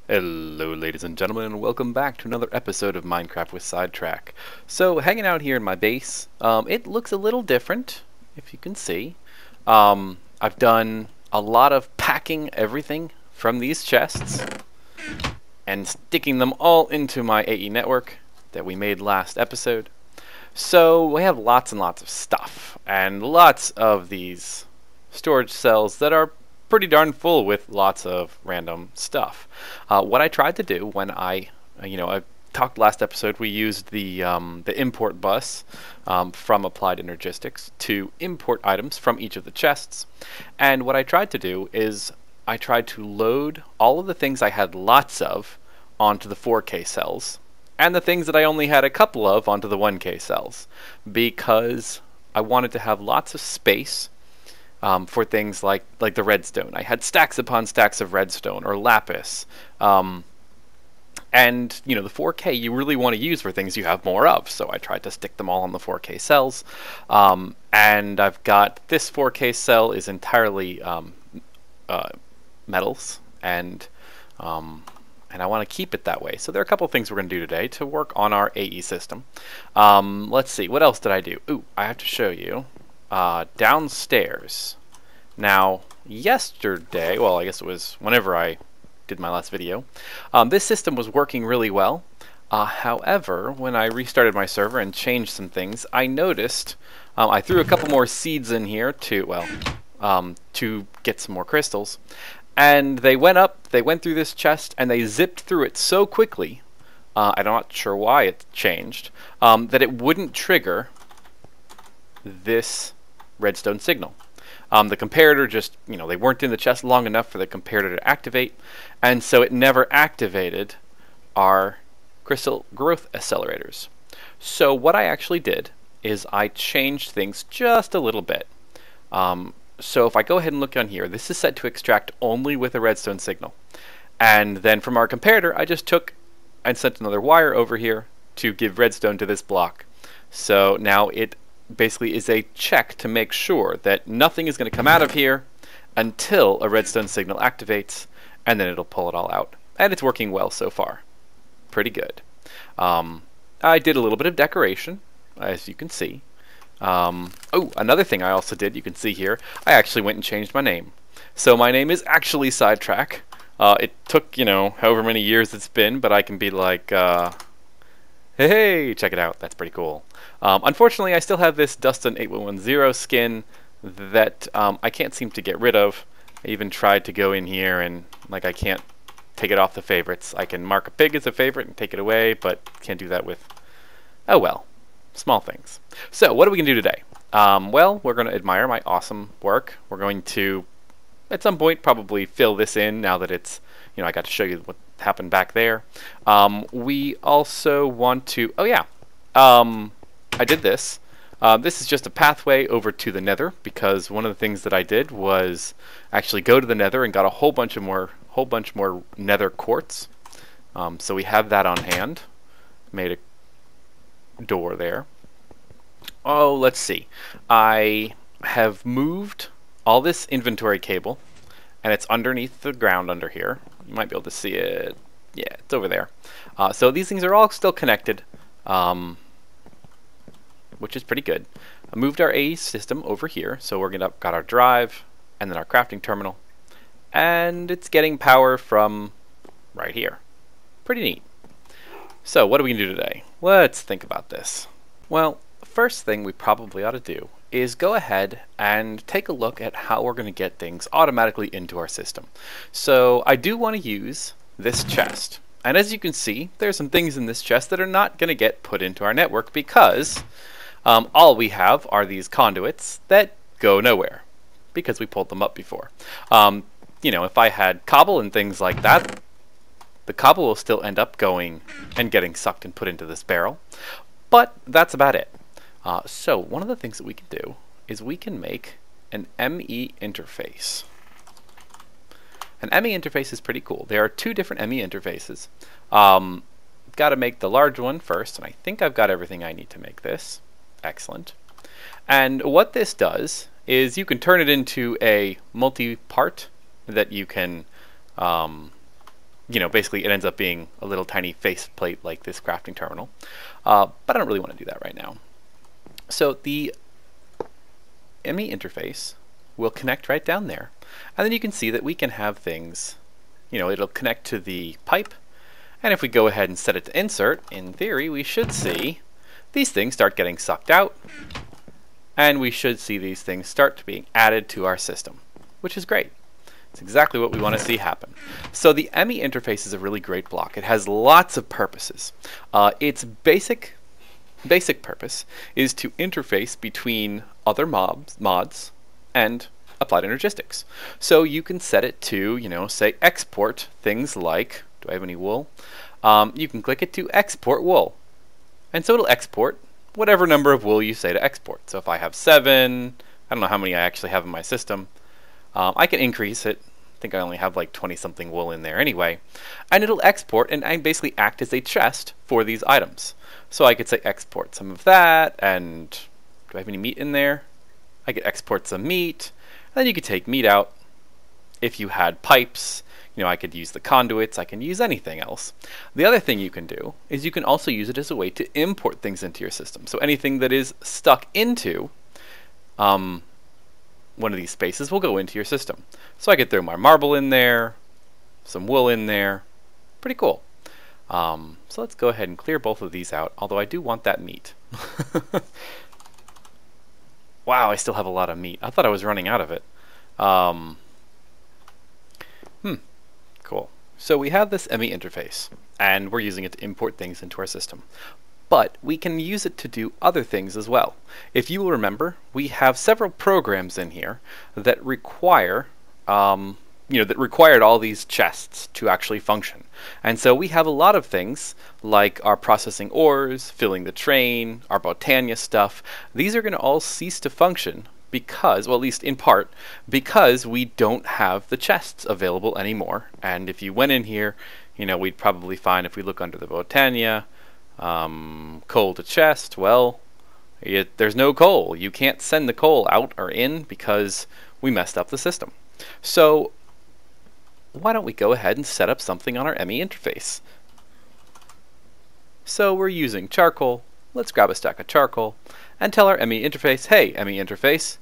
Hello ladies and gentlemen, and welcome back to another episode of Minecraft with Sidetrack. So hanging out here in my base, it looks a little different, if you can see. I've done a lot of packing everything from these chests and sticking them all into my AE network that we made last episode. So we have lots and lots of stuff and lots of these storage cells that are pretty darn full with lots of random stuff. What I tried to do when I talked last episode, we used the import bus from Applied Energistics to import items from each of the chests. And what I tried to do is I tried to load all of the things I had lots of onto the 4K cells, and the things that I only had a couple of onto the 1K cells, because I wanted to have lots of space for things like the redstone. I had stacks upon stacks of redstone or lapis. And the 4K you really want to use for things you have more of, so I tried to stick them all on the 4K cells. And I've got this 4K cell is entirely metals, and I want to keep it that way. So there are a couple of things we're going to do today to work on our AE system. Let's see, what else did I do? Ooh, I have to show you. Downstairs. Now, yesterday, well, I guess it was whenever I did my last video, this system was working really well. However, when I restarted my server and changed some things, I noticed I threw a couple more seeds in here to get some more crystals, and they went through this chest, and they zipped through it so quickly, I'm not sure why it changed, that it wouldn't trigger this redstone signal. The comparator just, they weren't in the chest long enough for the comparator to activate, and so it never activated our crystal growth accelerators. So what I actually did is I changed things just a little bit. So if I go ahead and look on here, this is set to extract only with a redstone signal. And then from our comparator, I just took and sent another wire over here to give redstone to this block. So now it basically is a check to make sure that nothing is going to come out of here until a redstone signal activates, and then it'll pull it all out. And it's working well so far. Pretty good. I did a little bit of decoration, as you can see. Oh, another thing I also did, you can see here, I actually went and changed my name. So my name is actually Sidetrack. It took, however many years it's been, but I can be like, hey, check it out, that's pretty cool. Unfortunately, I still have this Dustin8110 skin that I can't seem to get rid of. I even tried to go in here and I can't take it off the favorites. I can mark a pig as a favorite and take it away, but can't do that with, oh well, small things. So what are we going to do today? Well, we're going to admire my awesome work. We're going to, at some point, probably fill this in now that it's, I got to show you what happened back there. We also want to, oh yeah, I did this. This is just a pathway over to the nether, because one of the things that I did was actually go to the nether and got a whole bunch more nether quartz. So we have that on hand. Made a door there. Oh, let's see. I have moved all this inventory cable, and it's underneath the ground under here. You might be able to see it. Yeah, it's over there. So these things are all still connected, which is pretty good. I moved our AE system over here, so we're got our drive and then our crafting terminal, and it's getting power from right here. Pretty neat. So what are we going to do today? Let's think about this. Well, the first thing we probably ought to do is go ahead and take a look at how we're going to get things automatically into our system. So I do want to use this chest. And as you can see, there's some things in this chest that are not going to get put into our network because all we have are these conduits that go nowhere because we pulled them up before. If I had cobble and things like that, the cobble will still end up going and getting sucked and put into this barrel. But that's about it. So one of the things that we can do is we can make an Emmy Interface. An Emmy Interface is pretty cool. There are two different Emmy Interfaces. Got to make the large one first, and I think I've got everything I need to make this. Excellent. And what this does is you can turn it into a multi-part that you can basically it ends up being a little tiny faceplate like this crafting terminal. But I don't really want to do that right now. So the Emmy interface will connect right down there. And then you can see that we can have things, it'll connect to the pipe. And if we go ahead and set it to insert, in theory, we should see these things start getting sucked out. And we should see these things start being added to our system, which is great. It's exactly what we want to see happen. So the Emmy interface is a really great block. It has lots of purposes. Its basic purpose is to interface between other mods and applied energistics. So you can set it to, say, export things like, do I have any wool? You can click it to export wool. And so it'll export whatever number of wool you say to export. So if I have 7, I don't know how many I actually have in my system, I can increase it. I think I only have like 20-something wool in there anyway. And it'll export and basically act as a chest for these items. So I could say export some of that, and do I have any meat in there? I could export some meat, and then you could take meat out. If you had pipes, I could use the conduits, I can use anything else. The other thing you can do is you can also use it as a way to import things into your system. So anything that is stuck into one of these spaces will go into your system. So I could throw my marble in there, some wool in there. Pretty cool. So let's go ahead and clear both of these out, although I do want that meat. Wow, I still have a lot of meat. I thought I was running out of it. Cool. So we have this Emmy interface, and we're using it to import things into our system. But we can use it to do other things as well. If you will remember, we have several programs in here that require that required all these chests to actually function. And so we have a lot of things like our processing ores, filling the train, our Botania stuff. These are going to all cease to function because, well, at least in part, because we don't have the chests available anymore. And if you went in here, we'd probably find, if we look under the Botania, coal to chest, well, there's no coal. You can't send the coal out or in because we messed up the system. So why don't we go ahead and set up something on our Emmy interface? So we're using charcoal. Let's grab a stack of charcoal and tell our Emmy interface, hey, Emmy interface,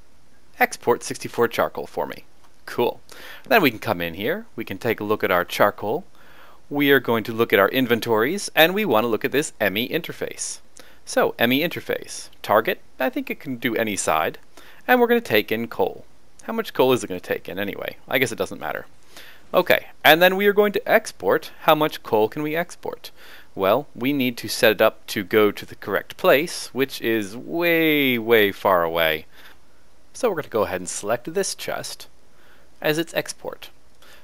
export 64 charcoal for me. Cool. Then we can come in here. We can take a look at our charcoal. We are going to look at our inventories, and we want to look at this Emmy interface. So Emmy interface, target, I think it can do any side, and we're going to take in coal. How much coal is it going to take in anyway? I guess it doesn't matter. Okay, and then we are going to export. How much coal can we export? Well, we need to set it up to go to the correct place, which is way, way far away. So we're going to go ahead and select this chest as its export.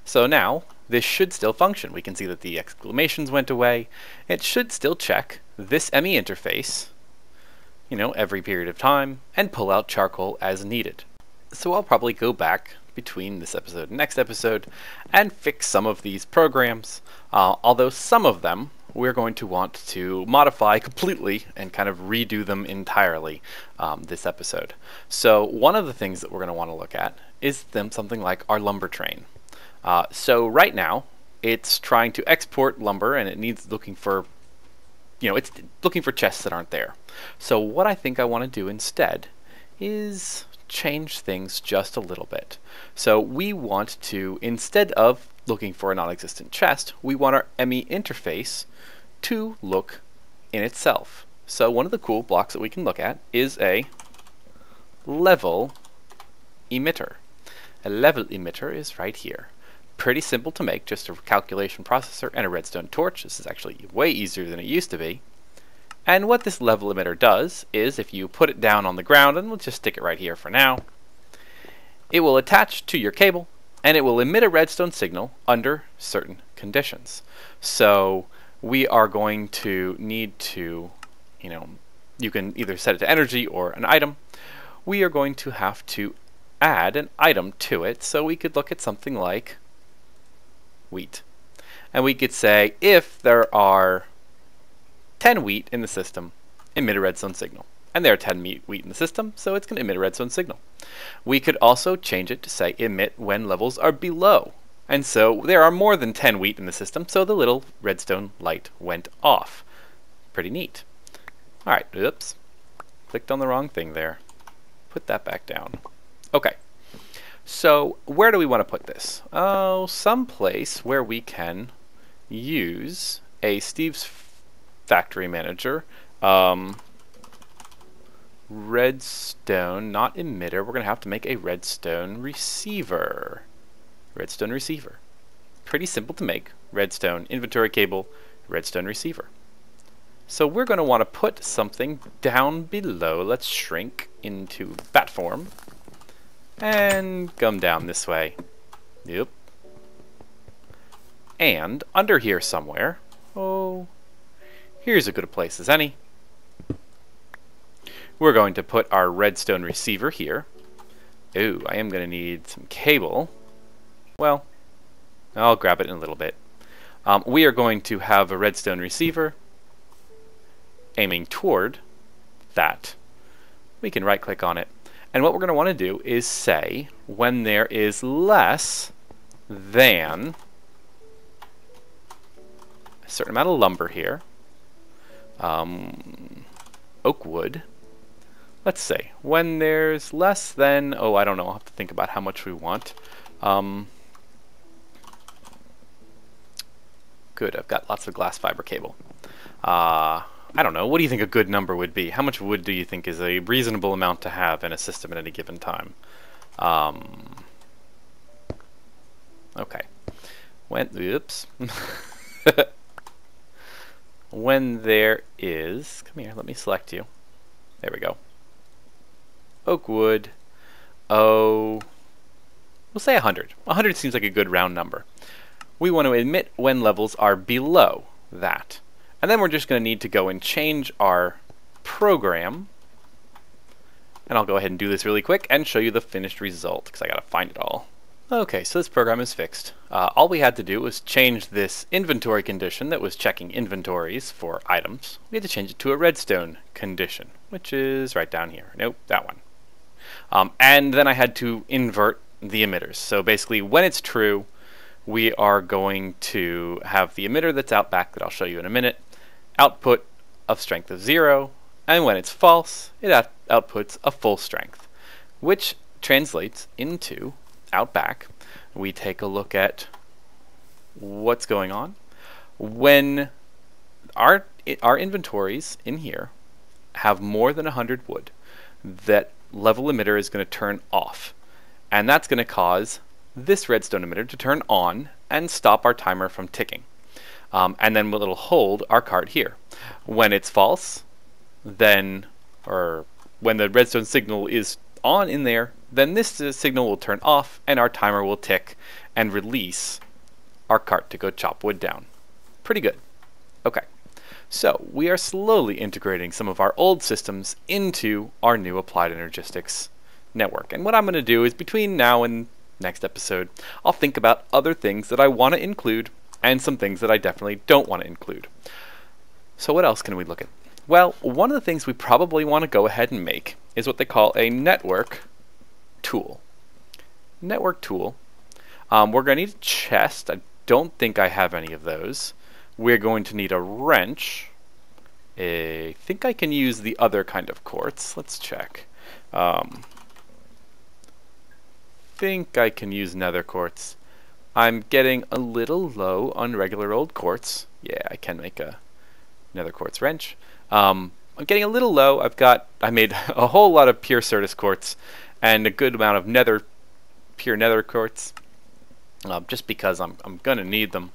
So now, this should still function. We can see that the exclamations went away. It should still check this Emmy interface, every period of time, and pull out charcoal as needed. So I'll probably go back between this episode and next episode and fix some of these programs, although some of them we're going to want to modify completely and kind of redo them entirely this episode. So one of the things that we're going to want to look at is something like our lumber train. So right now it's trying to export lumber, and it needs looking for it's looking for chests that aren't there. So what I think I want to do instead is change things just a little bit. So we want to, instead of looking for a non-existent chest, we want our Emmy interface to look in itself. So one of the cool blocks that we can look at is a level emitter. A level emitter is right here. Pretty simple to make, just a calculation processor and a redstone torch. This is actually way easier than it used to be. And what this level emitter does is, if you put it down on the ground, and we'll just stick it right here for now, it will attach to your cable, and it will emit a redstone signal under certain conditions. So we are going to need to, you can either set it to energy or an item. We are going to have to add an item to it, so we could look at something like wheat. And we could say, if there are 10 wheat in the system, emit a redstone signal. And there are 10 wheat in the system, so it's going to emit a redstone signal. We could also change it to say emit when levels are below And so there are more than 10 wheat in the system, so the little redstone light went off. Pretty neat. Alright, oops. Clicked on the wrong thing there. Put that back down. Okay. So where do we want to put this? Oh, someplace where we can use a Steve's Factory Manager. Redstone, not emitter. We're going to have to make a redstone receiver. Redstone receiver. Pretty simple to make. Redstone inventory cable, redstone receiver. So we're going to want to put something down below. Let's shrink into bat form and come down this way. Yep. And under here somewhere, oh, here's as good a place as any. We're going to put our redstone receiver here. Ooh, I am going to need some cable. Well, I'll grab it in a little bit. We are going to have a redstone receiver aiming toward that. We can right click on it. And what we're going to want to do is say when there is less than a certain amount of lumber here, oak wood. Let's say when there's less than, oh, I don't know, I'll have to think about how much we want. Good, I've got lots of glass fiber cable. I don't know, what do you think a good number would be? How much wood do you think is a reasonable amount to have in a system at any given time? Okay. Oops. When there is, come here, let me select you. There we go. Oak wood, oh, we'll say 100. 100 seems like a good round number. We want to emit when levels are below that. And then we're just going to need to go and change our program. And I'll go ahead and do this really quick and show you the finished result, because I got to find it all. Okay, so this program is fixed. All we had to do was change this inventory condition that was checking inventories for items. We had to change it to a redstone condition, which is right down here. Nope, that one. And then I had to invert the emitters. So basically, when it's true, we are going to have the emitter that's out back that I'll show you in a minute, output of strength of 0, and when it's false, it outputs a full strength, which translates into out back. We take a look at what's going on. When our inventories in here have more than 100 wood, that level emitter is going to turn off, and that's going to cause this redstone emitter to turn on and stop our timer from ticking. And then it'll hold our cart here. When it's false, then, or when the redstone signal is on in there, then this signal will turn off and our timer will tick and release our cart to go chop wood down. Pretty good. Okay, so we are slowly integrating some of our old systems into our new Applied Energistics network. And what I'm going to do is between now and next episode, I'll think about other things that I want to include and some things that I definitely don't want to include. So what else can we look at? Well, one of the things we probably want to go ahead and make is what they call a network tool. Network tool. We're going to need a chest. I don't think I have any of those. We're going to need a wrench. I think I can use the other kind of quartz. Let's check. Think I can use nether quartz. I'm getting a little low on regular old quartz. Yeah, I can make a nether quartz wrench. I'm getting a little low. I made a whole lot of pure Certus quartz and a good amount of pure nether quartz, just because I'm gonna need them.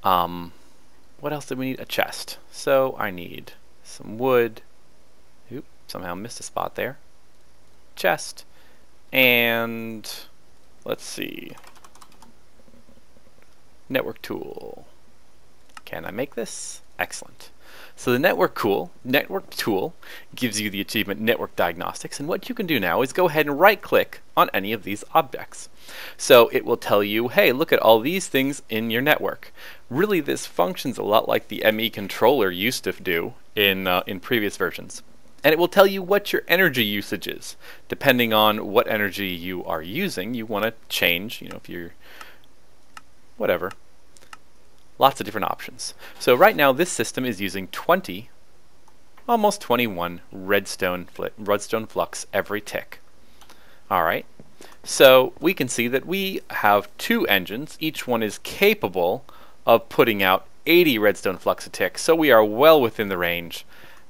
What else did we need? A chest. So I need some wood. Oop, somehow missed a spot there. Chest. And let's see. Network tool. Can I make this? Excellent. So the network tool gives you the achievement Network Diagnostics, and what you can do now is go ahead and right click on any of these objects. So it will tell you, hey, look at all these things in your network. Really, this functions a lot like the ME controller used to do in previous versions. And it will tell you what your energy usage is. Depending on what energy you are using, you want to change, if you're whatever. Lots of different options. So right now this system is using 20, almost 21 redstone flux every tick. Alright, so we can see that we have 2 engines. Each one is capable of putting out 80 redstone flux a tick, so we are well within the range.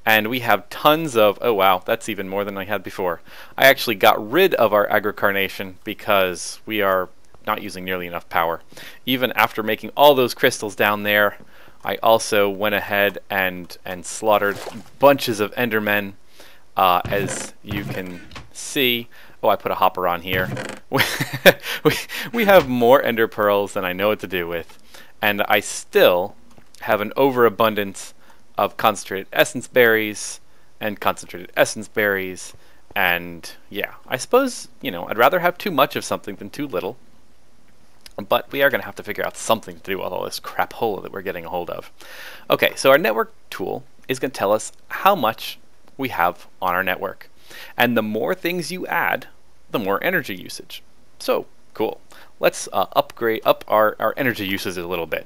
And we have tons of, oh wow, that's even more than I had before. I actually got rid of our agrocarnation because we are not using nearly enough power. Even after making all those crystals down there, I also went ahead and slaughtered bunches of endermen, as you can see. Oh, I put a hopper on here. we have more ender pearls than I know what to do with, and I still have an overabundance of concentrated essence berries and concentrated essence berries, and yeah, I suppose, you know, I'd rather have too much of something than too little, but we are going to have to figure out something to do with all this crapola that we're getting a hold of. Okay, so our network tool is going to tell us how much we have on our network, and the more things you add, the more energy usage. So cool. Let's upgrade up our energy usage a little bit.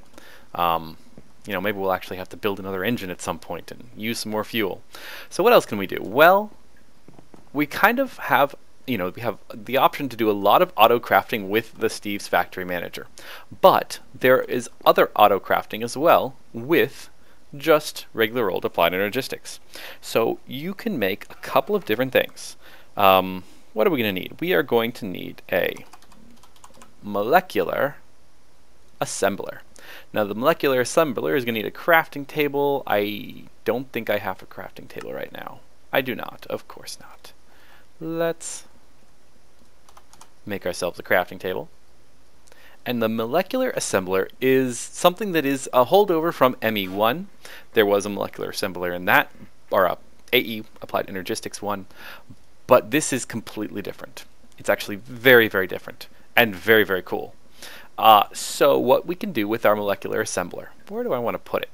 You know, maybe we'll actually have to build another engine at some point and use some more fuel. So what else can we do? Well, we kind of have, you know, we have the option to do a lot of auto crafting with the Steve's Factory Manager. But there is other auto crafting as well with just regular old Applied Energistics. So you can make a couple of different things. What are we going to need? We are going to need a molecular assembler. Now the molecular assembler is going to need a crafting table. I don't think I have a crafting table right now. I do not, of course not. Let's make ourselves a crafting table. And the molecular assembler is something that is a holdover from Emmy 1. There was a molecular assembler in that, or a AE, Applied Energistics 1, but this is completely different. It's actually very, very different and very, very cool. So what we can do with our molecular assembler, where do I want to put it?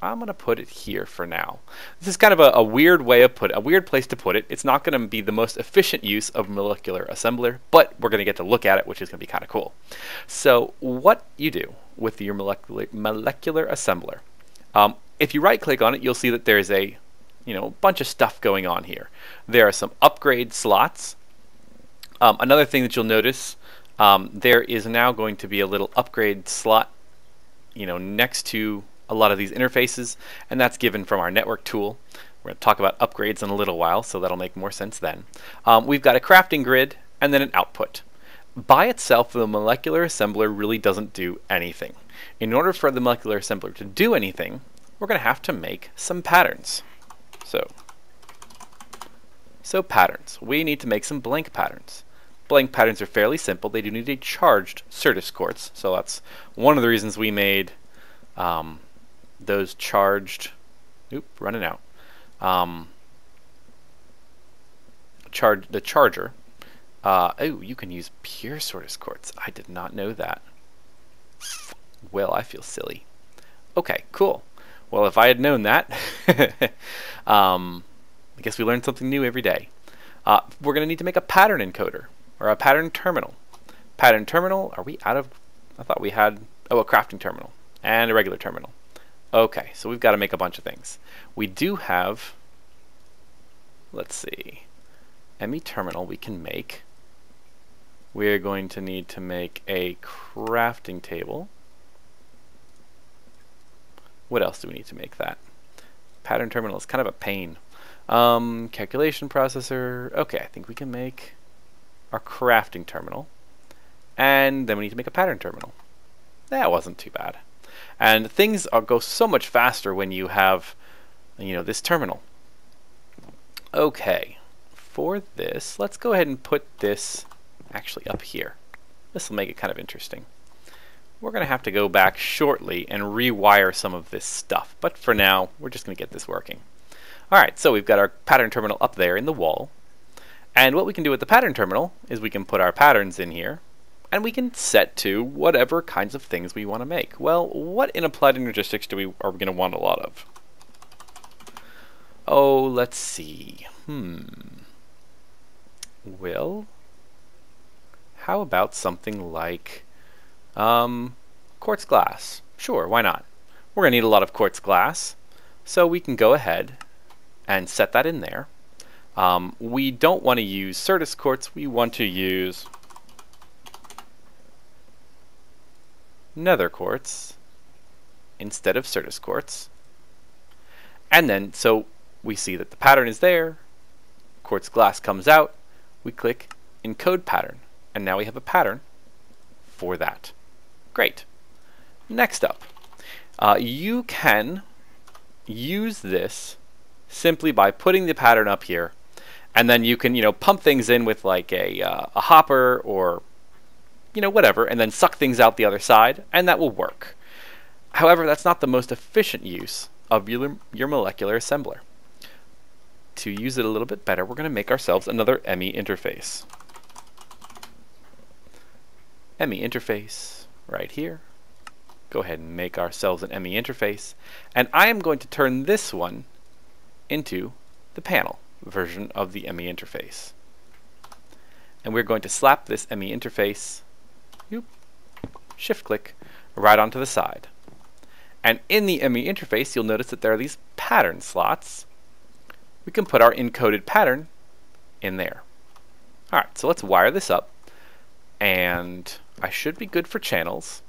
I'm going to put it here for now. This is kind of a weird way of a weird place to put it. It's not going to be the most efficient use of molecular assembler, but we're going to get to look at it, which is going to be kind of cool. So what you do with your molecular assembler, if you right click on it, you'll see that there's a bunch of stuff going on here. There are some upgrade slots. Another thing that you'll notice, there is now going to be a little upgrade slot, next to a lot of these interfaces, and that's given from our network tool. We're going to talk about upgrades in a little while, so that'll make more sense then. We've got a crafting grid and then an output. By itself, the molecular assembler really doesn't do anything. In order for the molecular assembler to do anything, we're going to have to make some patterns. So patterns. We need to make some blank patterns. Blank patterns are fairly simple. They do need a charged Certus quartz, so that's one of the reasons we made those charged. Running out. The charger. Oh, you can use pure Certus quartz. I did not know that. Well, I feel silly. Okay, cool. Well, if I had known that, I guess we learn something new every day. We're going to need to make a pattern encoder, or a pattern terminal. Pattern terminal, are we out of... I thought we had... Oh, a crafting terminal, and a regular terminal. Okay, so we've got to make a bunch of things. We do have... Let's see. Emmy terminal we can make. We're going to need to make a crafting table. What else do we need to make that? Pattern terminal is kind of a pain. Calculation processor. Okay, I think we can make our crafting terminal. And then we need to make a pattern terminal. That wasn't too bad. And things go so much faster when you have, this terminal. Okay, for this, let's go ahead and put this actually up here. This will make it kind of interesting. We're going to have to go back shortly and rewire some of this stuff, but for now, we're just going to get this working. Alright, so we've got our pattern terminal up there in the wall, and what we can do with the pattern terminal is we can put our patterns in here, and we can set to whatever kinds of things we want to make. Well, what in Applied Energistics are we going to want a lot of? Oh, let's see. Well, how about something like quartz Quartz glass. Sure, why not? We're going to need a lot of quartz glass, so we can go ahead and set that in there. We don't want to use Certus quartz, we want to use nether quartz instead of Certus quartz. And then, so we see that the pattern is there, quartz glass comes out, we click encode pattern, and now we have a pattern for that. Great. Next up, you can use this simply by putting the pattern up here, and then you can, pump things in with like a hopper or, whatever, and then suck things out the other side, and that will work. However, that's not the most efficient use of your molecular assembler. To use it a little bit better, we're going to make ourselves another Emmy interface. Emmy interface right here. Go ahead and make ourselves an Emmy interface, and I am going to turn this one into the panel version of the Emmy interface. And we're going to slap this Emmy interface, shift click, right onto the side. And in the Emmy interface, you'll notice that there are these pattern slots. We can put our encoded pattern in there. Alright, so let's wire this up, and I should be good for channels.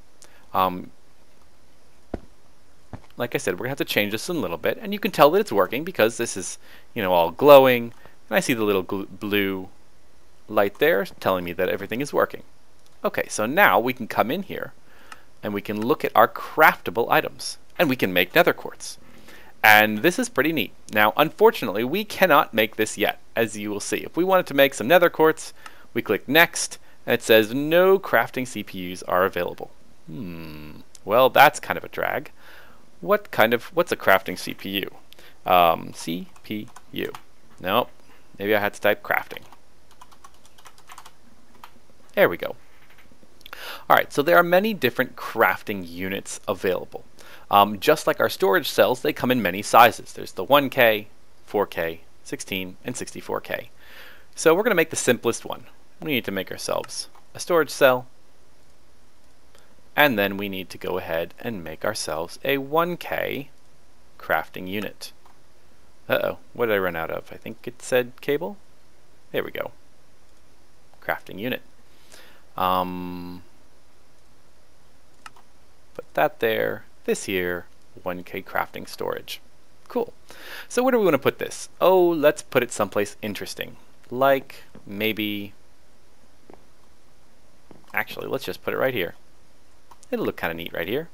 Like I said, we're going to have to change this a little bit, and you can tell that it's working because this is, all glowing, and I see the little blue light there telling me that everything is working. Okay, so now we can come in here, and we can look at our craftable items, and we can make nether quartz. And this is pretty neat. Now, unfortunately, we cannot make this yet, as you will see. If we wanted to make some nether quartz, we click next, and it says no crafting CPUs are available. Well, that's kind of a drag. What's a crafting CPU? CPU. Nope. Maybe I had to type crafting. There we go. Alright, so there are many different crafting units available. Just like our storage cells, they come in many sizes. There's the 1K, 4K, 16, and 64K. So we're going to make the simplest one. We need to make ourselves a storage cell, and then we need to go ahead and make ourselves a 1K crafting unit. Uh-oh, what did I run out of? I think it said cable. There we go. Crafting unit. Put that there, this here, 1K crafting storage. Cool. So where do we want to put this? Oh, let's put it someplace interesting. Like maybe, actually, let's just put it right here. It'll look kind of neat right here.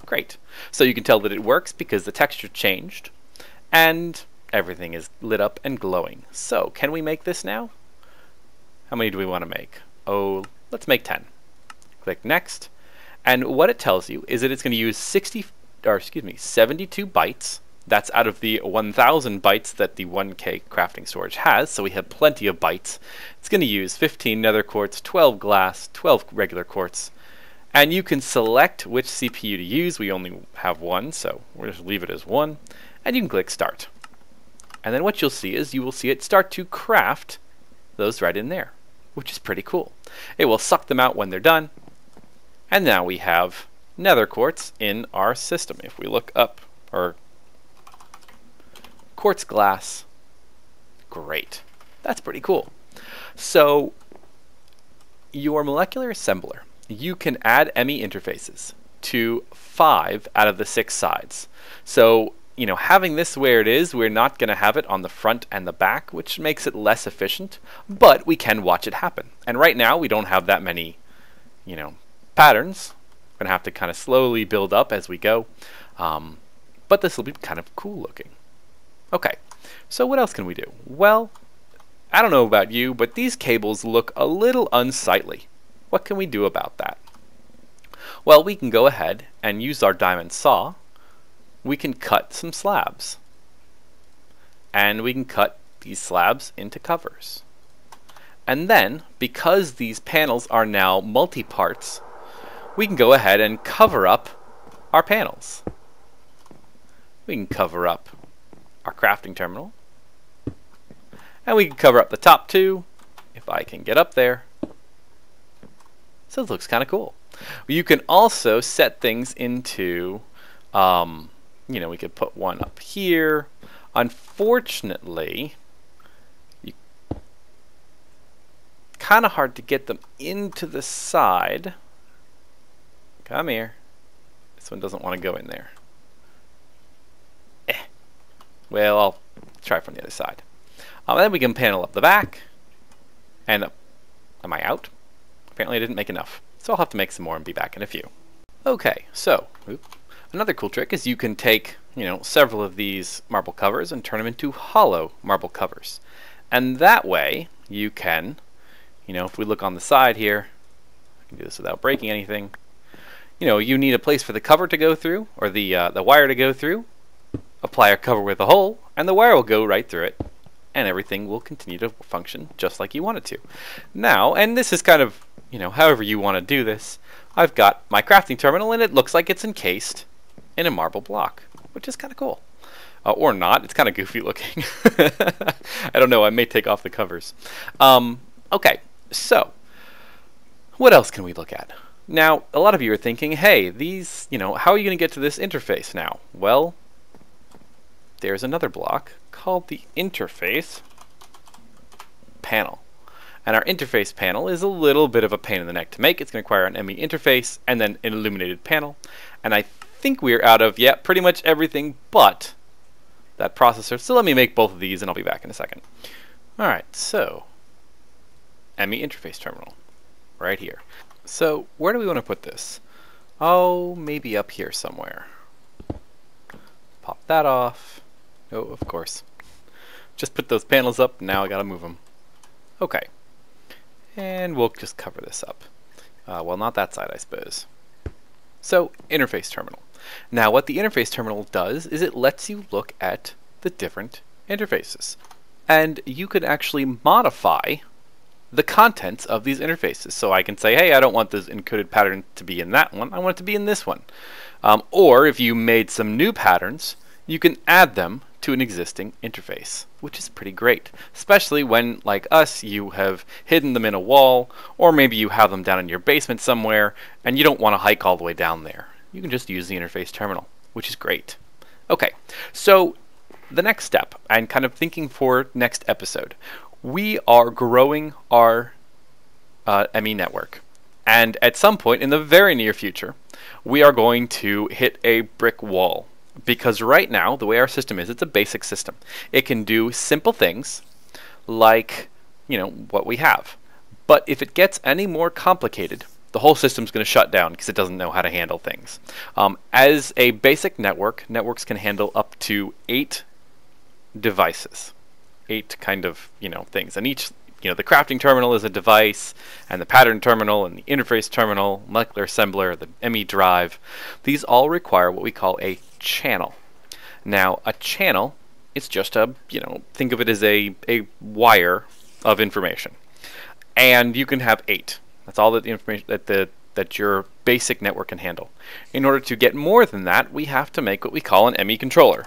Great. So you can tell that it works because the texture changed and everything is lit up and glowing. So can we make this now? How many do we want to make? Oh, let's make 10. Click next. And what it tells you is that it's going to use 72 bytes. That's out of the 1,000 bytes that the 1K crafting storage has, so we have plenty of bytes. It's going to use 15 nether quartz, 12 glass, 12 regular quartz, and you can select which CPU to use. We only have one, so we'll just leave it as one, and you can click start. And then what you'll see is you will see it start to craft those right in there, which is pretty cool. It will suck them out when they're done, and now we have nether quartz in our system. If we look up, or quartz glass. Great. That's pretty cool. So your molecular assembler, you can add Emmy interfaces to 5 out of the 6 sides. So, having this where it is, we're not going to have it on the front and the back, which makes it less efficient, but we can watch it happen. And right now we don't have that many, patterns. We're going to have to kind of slowly build up as we go. But this will be kind of cool looking. Okay, so what else can we do? Well, I don't know about you, but these cables look a little unsightly. What can we do about that? Well, we can go ahead and use our diamond saw. We can cut some slabs. And we can cut these slabs into covers. And then, because these panels are now multi-parts, we can go ahead and cover up our panels. We can cover up our crafting terminal, and we can cover up the top 2 if I can get up there, So it looks kind of cool. You can also set things into, you know, we could put one up here. Unfortunately, kind of hard to get them into the side. Come here. This one doesn't want to go in there. Well, I'll try from the other side. Then we can panel up the back. And am I out? Apparently I didn't make enough. So I'll have to make some more and be back in a few. Okay, so another cool trick is you can take, you know, several of these marble covers and turn them into hollow marble covers. And that way you can, you know, if we look on the side here, I can do this without breaking anything. You know, you need a place for the cover to go through, or the wire to go through. Apply a cover with a hole, and the wire will go right through it, and everything will continue to function just like you want it to. Now, and this is kind of, you know, however you want to do this, I've got my crafting terminal, and it looks like it's encased in a marble block, which is kind of cool. Or not, it's kind of goofy looking. I don't know, I may take off the covers. Okay, so, what else can we look at? Now, a lot of you are thinking, hey, these, you know, how are you going to get to this interface now? Well, there's another block called the interface panel. And our interface panel is a little bit of a pain in the neck to make. It's going to require an Emmy interface and then an illuminated panel. And I think we're out of, yeah, pretty much everything but that processor. So let me make both of these and I'll be back in a second. Alright, so Emmy interface terminal right here. So where do we want to put this? Oh, maybe up here somewhere. Pop that off. Oh, of course. Just put those panels up, now I gotta move them. Okay. And we'll just cover this up. Well, not that side, I suppose. So, interface terminal. Now, what the interface terminal does is it lets you look at the different interfaces. And you could actually modify the contents of these interfaces. So I can say, hey, I don't want this encoded pattern to be in that one, I want it to be in this one. Or if you made some new patterns, you can add them to an existing interface, which is pretty great, especially when, like us, you have hidden them in a wall, or maybe you have them down in your basement somewhere, and you don't want to hike all the way down there. You can just use the interface terminal, which is great. Okay, so the next step, and kind of thinking for next episode, we are growing our Emmy network, and at some point in the very near future, we are going to hit a brick wall. Because right now, the way our system is, it's a basic system. It can do simple things like, you know, what we have. But if it gets any more complicated, the whole system's going to shut down because it doesn't know how to handle things. As a basic network, networks can handle up to 8 devices. 8 kind of, you know, things. And each, you know, the crafting terminal is a device, and the pattern terminal, and the interface terminal, molecular assembler, the Emmy drive. These all require what we call a channel. Now, a channel is just a, you know, think of it as a wire of information. And you can have 8. That's all that the information that your basic network can handle. In order to get more than that, we have to make what we call an Emmy controller.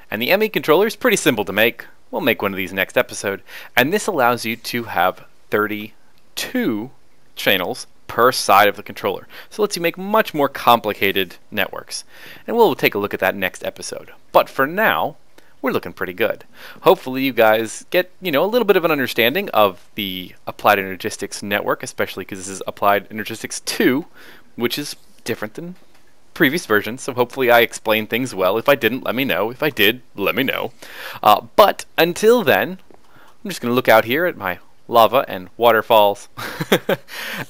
And the Emmy controller is pretty simple to make. We'll make one of these next episode. And this allows you to have 32 channels per side of the controller. So it lets you make much more complicated networks. And we'll take a look at that next episode. But for now, we're looking pretty good. Hopefully you guys get, you know, a little bit of an understanding of the Applied Energistics network, especially because this is Applied Energistics 2, which is different than previous versions. So hopefully I explained things well. If I didn't, let me know. If I did, let me know. But until then, I'm just going to look out here at my lava and waterfalls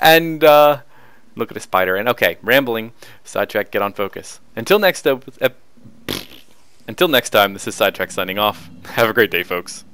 and look at a spider. And okay, rambling. Sidetrack, get on focus. Until next time, this is Sidetrack signing off. Have a great day, folks.